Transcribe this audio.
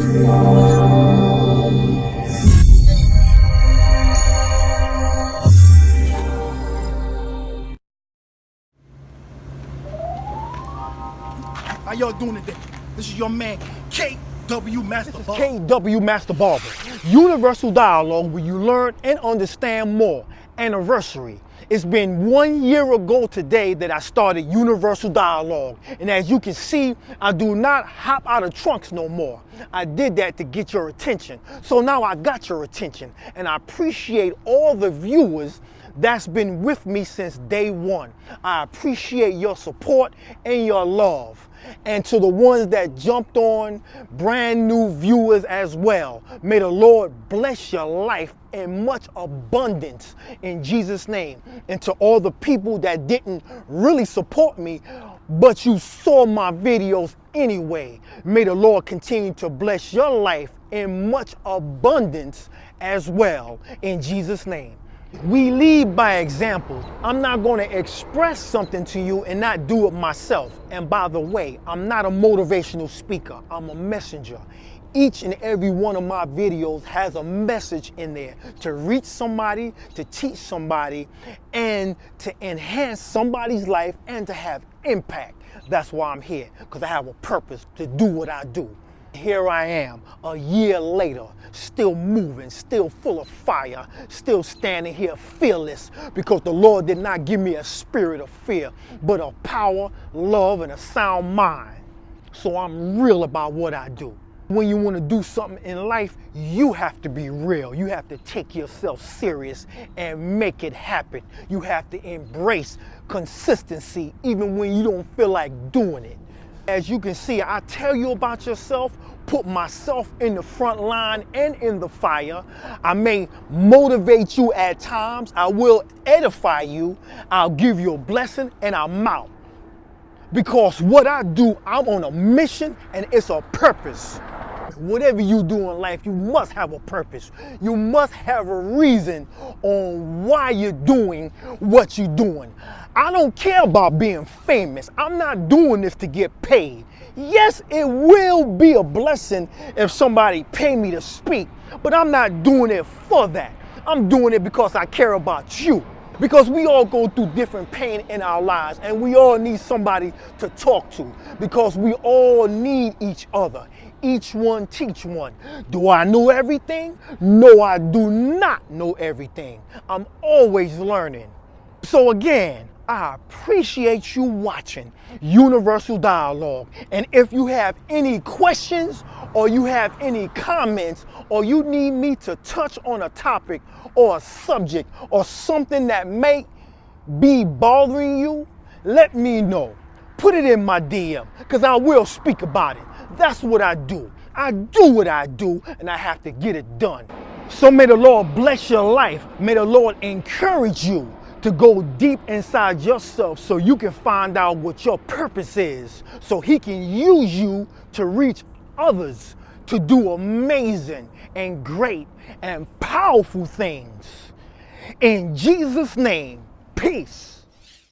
How y'all doing today? This is your man, KW Master Barber. KW Master Barber. Universal dialogue where you learn and understand more. Anniversary. It's been 1 year ago today that I started Universal Dialogue. And as you can see, I do not hop out of trunks no more. I did that to get your attention. So now I got your attention. And I appreciate all the viewers that's been with me since day one. I appreciate your support and your love. And to the ones that jumped on, brand new viewers as well, may the Lord bless your life in much abundance in Jesus' name. And to all the people that didn't really support me, but you saw my videos anyway, may the Lord continue to bless your life in much abundance as well in Jesus' name. We lead by example. I'm not going to express something to you and not do it myself. And by the way, I'm not a motivational speaker. I'm a messenger. Each and every one of my videos has a message in there to reach somebody, to teach somebody, and to enhance somebody's life and to have impact. That's why I'm here, because I have a purpose to do what I do. Here I am, a year later, still moving, still full of fire, still standing here fearless, because the Lord did not give me a spirit of fear, but of power, love, and a sound mind. So I'm real about what I do. When you want to do something in life, you have to be real. You have to take yourself serious and make it happen. You have to embrace consistency even when you don't feel like doing it. As you can see, I tell you about yourself, put myself in the front line and in the fire. I may motivate you at times. I will edify you. I'll give you a blessing and I'm out. Because what I do, I'm on a mission and it's a purpose. Whatever you do in life, you must have a purpose. You must have a reason on why you're doing what you're doing. I don't care about being famous. I'm not doing this to get paid. Yes, it will be a blessing if somebody pay me to speak, but I'm not doing it for that. I'm doing it because I care about you. Because we all go through different pain in our lives and we all need somebody to talk to, because we all need each other. Each one teach one. Do I know everything? No, I do not know everything. I'm always learning. So again, I appreciate you watching Universal Dialogue. And if you have any questions or you have any comments or you need me to touch on a topic or a subject or something that may be bothering you, let me know. Put it in my DM, because I will speak about it. That's what I do. I do what I do, and I have to get it done. So may the Lord bless your life. May the Lord encourage you to go deep inside yourself so you can find out what your purpose is, so He can use you to reach others to do amazing and great and powerful things. In Jesus' name, peace.